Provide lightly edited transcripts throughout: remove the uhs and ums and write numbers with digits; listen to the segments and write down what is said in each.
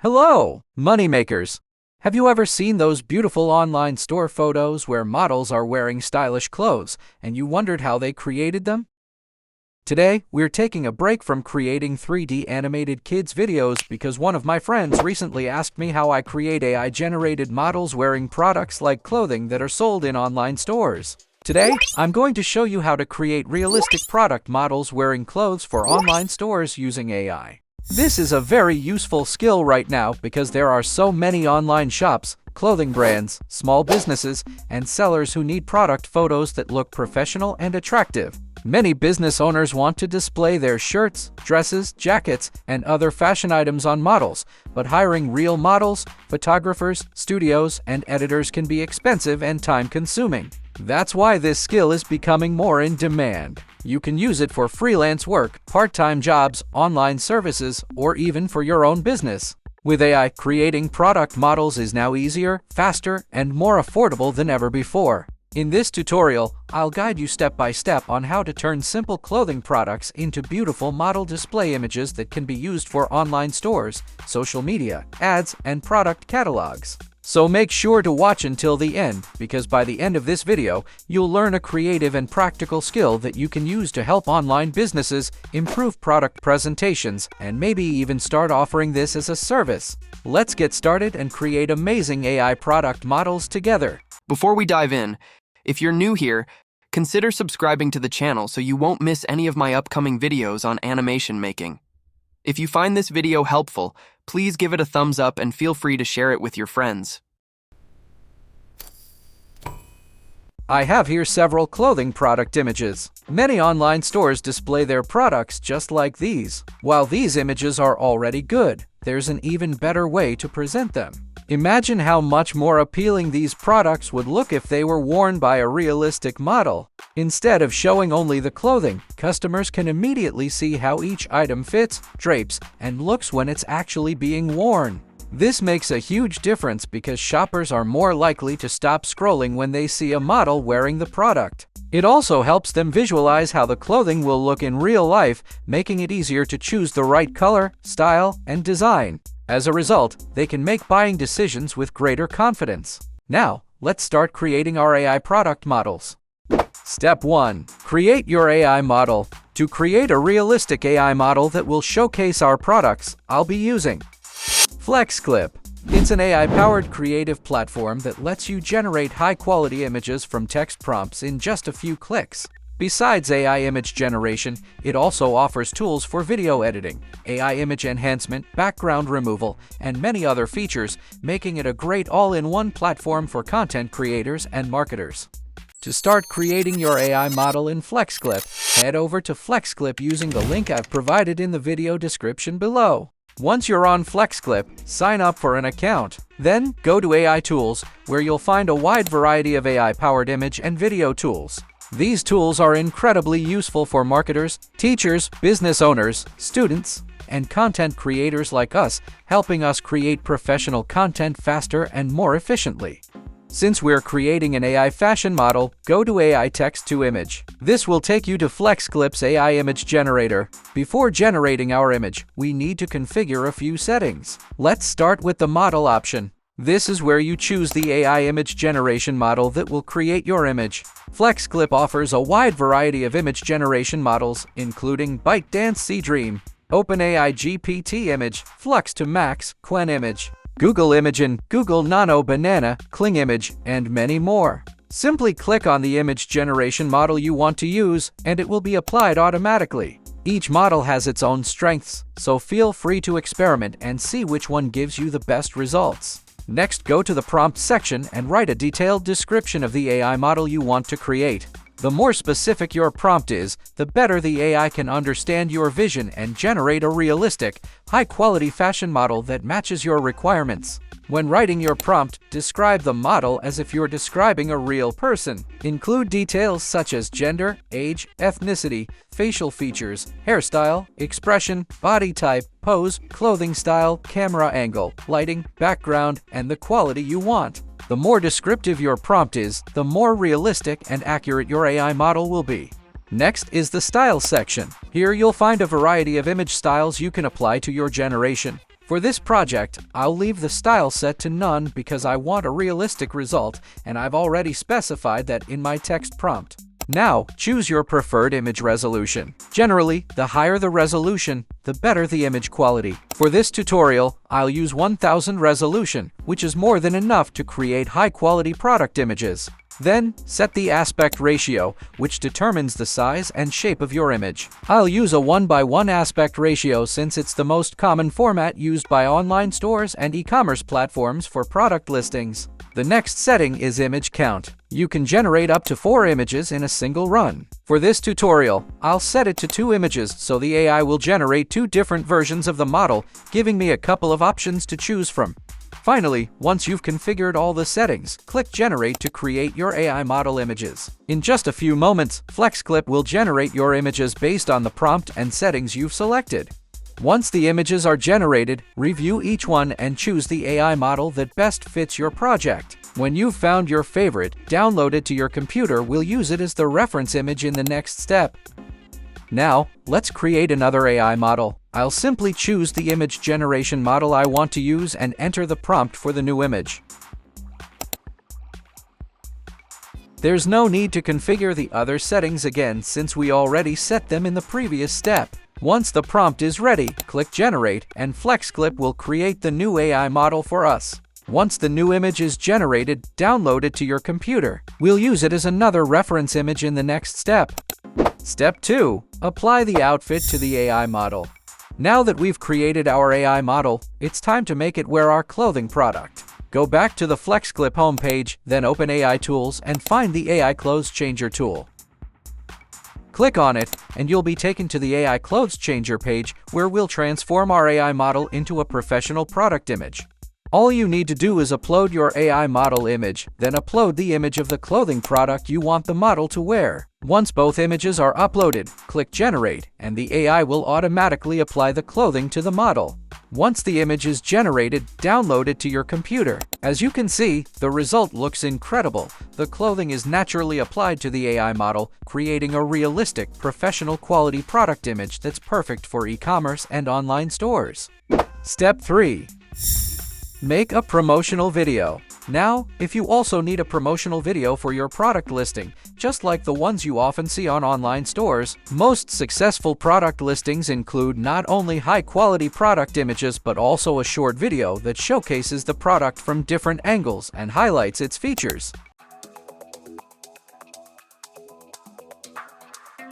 Hello, moneymakers! Have you ever seen those beautiful online store photos where models are wearing stylish clothes and you wondered how they created them? Today, we're taking a break from creating 3D animated kids videos because one of my friends recently asked me how I create AI-generated models wearing products like clothing that are sold in online stores. Today, I'm going to show you how to create realistic product models wearing clothes for online stores using AI. This is a very useful skill right now because there are so many online shops, clothing brands, small businesses, and sellers who need product photos that look professional and attractive. Many business owners want to display their shirts, dresses, jackets, and other fashion items on models, but hiring real models, photographers, studios, and editors can be expensive and time-consuming. That's why this skill is becoming more in demand. You can use it for freelance work, part-time jobs, online services, or even for your own business. With AI, creating product models is now easier, faster, and more affordable than ever before. In this tutorial, I'll guide you step by step on how to turn simple clothing products into beautiful model display images that can be used for online stores, social media, ads, and product catalogs. So make sure to watch until the end, because by the end of this video, you'll learn a creative and practical skill that you can use to help online businesses improve product presentations and maybe even start offering this as a service. Let's get started and create amazing AI product models together. Before we dive in, if you're new here, consider subscribing to the channel so you won't miss any of my upcoming videos on animation making. If you find this video helpful, please give it a thumbs up and feel free to share it with your friends. I have here several clothing product images. Many online stores display their products just like these. While these images are already good, there's an even better way to present them. Imagine how much more appealing these products would look if they were worn by a realistic model. Instead of showing only the clothing, customers can immediately see how each item fits, drapes, and looks when it's actually being worn. This makes a huge difference because shoppers are more likely to stop scrolling when they see a model wearing the product. It also helps them visualize how the clothing will look in real life, making it easier to choose the right color, style, and design. As a result, they can make buying decisions with greater confidence. Now, let's start creating our AI product models. Step 1. Create your AI model. To create a realistic AI model that will showcase our products, I'll be using FlexClip. It's an AI-powered creative platform that lets you generate high-quality images from text prompts in just a few clicks. Besides AI image generation, it also offers tools for video editing, AI image enhancement, background removal, and many other features, making it a great all-in-one platform for content creators and marketers. To start creating your AI model in FlexClip, head over to FlexClip using the link I've provided in the video description below. Once you're on FlexClip, sign up for an account. Then, go to AI Tools, where you'll find a wide variety of AI-powered image and video tools. These tools are incredibly useful for marketers, teachers, business owners, students, and content creators like us, helping us create professional content faster and more efficiently. Since we're creating an AI fashion model, go to AI Text to Image. This will take you to FlexClip's AI image generator. Before generating our image, we need to configure a few settings. Let's start with the model option. This is where you choose the AI image generation model that will create your image. FlexClip offers a wide variety of image generation models, including ByteDance Seedream, OpenAI GPT Image, Flux to Max, Qwen Image, Google Imagen, Google Nano Banana, Kling Image, and many more. Simply click on the image generation model you want to use, and it will be applied automatically. Each model has its own strengths, so feel free to experiment and see which one gives you the best results. Next, go to the prompt section and write a detailed description of the AI model you want to create. The more specific your prompt is, the better the AI can understand your vision and generate a realistic, high-quality fashion model that matches your requirements. When writing your prompt, describe the model as if you're describing a real person. Include details such as gender, age, ethnicity, facial features, hairstyle, expression, body type, pose, clothing style, camera angle, lighting, background, and the quality you want. The more descriptive your prompt is, the more realistic and accurate your AI model will be. Next is the Style section. Here you'll find a variety of image styles you can apply to your generation. For this project, I'll leave the style set to none because I want a realistic result, and I've already specified that in my text prompt. Now, choose your preferred image resolution. Generally, the higher the resolution, the better the image quality. For this tutorial, I'll use 1000 resolution, which is more than enough to create high-quality product images. Then, set the aspect ratio, which determines the size and shape of your image. I'll use a 1:1 aspect ratio since it's the most common format used by online stores and e-commerce platforms for product listings. The next setting is image count. You can generate up to 4 images in a single run. For this tutorial, I'll set it to 2 images so the AI will generate 2 different versions of the model, giving me a couple of options to choose from. Finally, once you've configured all the settings, click Generate to create your AI model images. In just a few moments, FlexClip will generate your images based on the prompt and settings you've selected. Once the images are generated, review each one and choose the AI model that best fits your project. When you've found your favorite, download it to your computer. We'll use it as the reference image in the next step. Now, let's create another AI model. I'll simply choose the image generation model I want to use and enter the prompt for the new image. There's no need to configure the other settings again since we already set them in the previous step. Once the prompt is ready, click Generate, and FlexClip will create the new AI model for us. Once the new image is generated, download it to your computer. We'll use it as another reference image in the next step. Step 2. Apply the outfit to the AI model. Now that we've created our AI model, it's time to make it wear our clothing product. Go back to the FlexClip homepage, then open AI Tools and find the AI Clothes Changer tool. Click on it, and you'll be taken to the AI Clothes Changer page where we'll transform our AI model into a professional product image. All you need to do is upload your AI model image, then upload the image of the clothing product you want the model to wear. Once both images are uploaded, click Generate, and the AI will automatically apply the clothing to the model. Once the image is generated, download it to your computer. As you can see, the result looks incredible. The clothing is naturally applied to the AI model, creating a realistic, professional quality product image that's perfect for e-commerce and online stores. Step 3. Make a promotional video. Now, if you also need a promotional video for your product listing, just like the ones you often see on online stores, most successful product listings include not only high-quality product images but also a short video that showcases the product from different angles and highlights its features.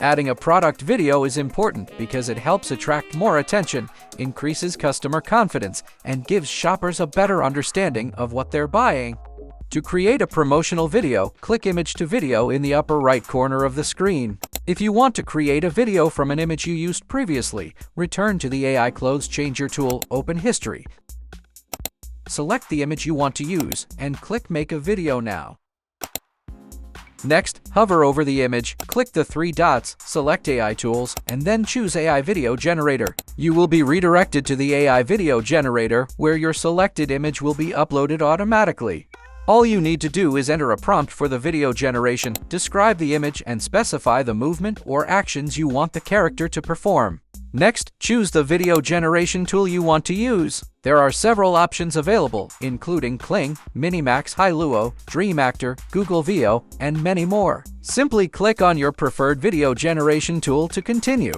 Adding a product video is important because it helps attract more attention, increases customer confidence, and gives shoppers a better understanding of what they're buying. To create a promotional video, click Image to Video in the upper right corner of the screen. If you want to create a video from an image you used previously, return to the AI Clothes Changer tool, open History. Select the image you want to use, and click Make a Video Now. Next, hover over the image, click the 3 dots, select AI Tools, and then choose AI Video Generator. You will be redirected to the AI Video Generator, where your selected image will be uploaded automatically. All you need to do is enter a prompt for the video generation, describe the image, and specify the movement or actions you want the character to perform. Next, choose the video generation tool you want to use. There are several options available, including Kling, Minimax Hi-Luo, Dream Actor, Google Veo, and many more. Simply click on your preferred video generation tool to continue.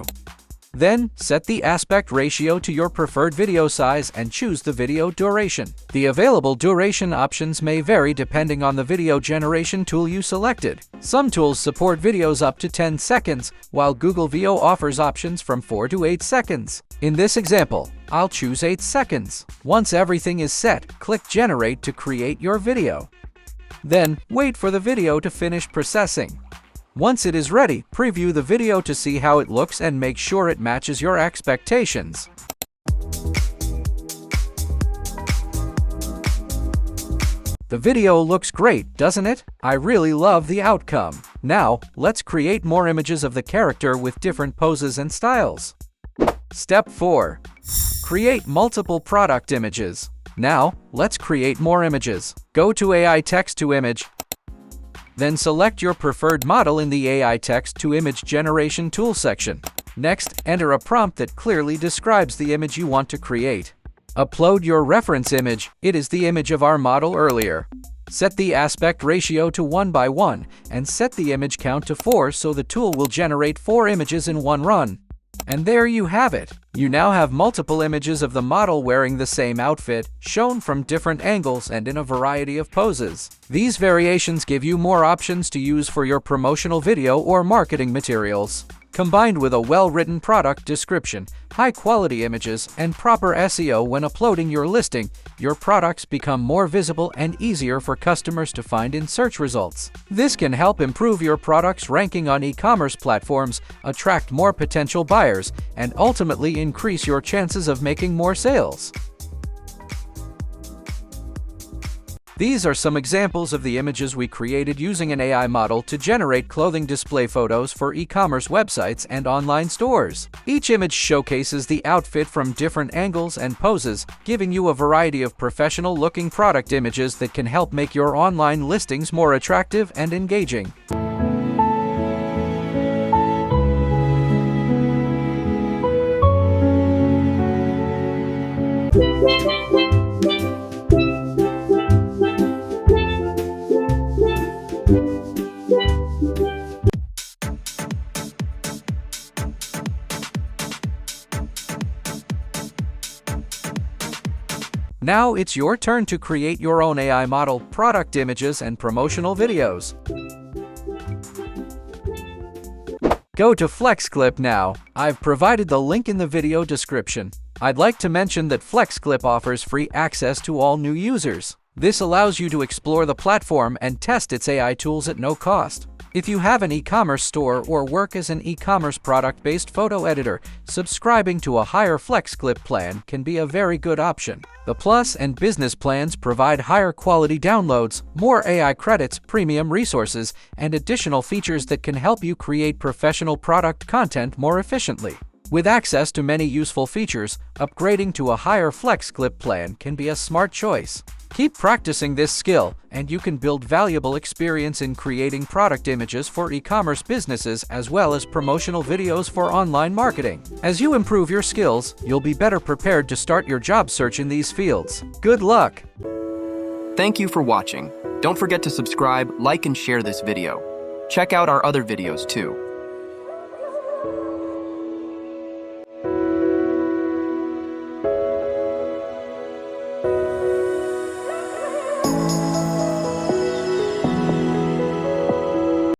Then, set the aspect ratio to your preferred video size and choose the video duration. The available duration options may vary depending on the video generation tool you selected. Some tools support videos up to 10 seconds, while Google Veo offers options from 4 to 8 seconds. In this example, I'll choose 8 seconds. Once everything is set, click Generate to create your video. Then, wait for the video to finish processing. Once it is ready, preview the video to see how it looks and make sure it matches your expectations. The video looks great, doesn't it? I really love the outcome. Now, let's create more images of the character with different poses and styles. Step 4. Create multiple product images. Now, let's create more images. Go to AI Text to Image. Then select your preferred model in the AI Text to Image Generation tool section. Next, enter a prompt that clearly describes the image you want to create. Upload your reference image. It is the image of our model earlier. Set the aspect ratio to 1:1 and set the image count to 4 so the tool will generate 4 images in one run. And there you have it. You now have multiple images of the model wearing the same outfit, shown from different angles and in a variety of poses. These variations give you more options to use for your promotional video or marketing materials. Combined with a well-written product description, high-quality images, and proper SEO when uploading your listing, your products become more visible and easier for customers to find in search results. This can help improve your product's ranking on e-commerce platforms, attract more potential buyers, and ultimately increase your chances of making more sales. These are some examples of the images we created using an AI model to generate clothing display photos for e-commerce websites and online stores. Each image showcases the outfit from different angles and poses, giving you a variety of professional-looking product images that can help make your online listings more attractive and engaging. Now it's your turn to create your own AI model, product images, and promotional videos. Go to FlexClip now. I've provided the link in the video description. I'd like to mention that FlexClip offers free access to all new users. This allows you to explore the platform and test its AI tools at no cost. If you have an e-commerce store or work as an e-commerce product-based photo editor, subscribing to a higher FlexClip plan can be a very good option. The Plus and Business plans provide higher quality downloads, more AI credits, premium resources, and additional features that can help you create professional product content more efficiently. With access to many useful features, upgrading to a higher FlexClip plan can be a smart choice. Keep practicing this skill, and you can build valuable experience in creating product images for e-commerce businesses as well as promotional videos for online marketing. As you improve your skills, you'll be better prepared to start your job search in these fields. Good luck! Thank you for watching. Don't forget to subscribe, like, and share this video. Check out our other videos too.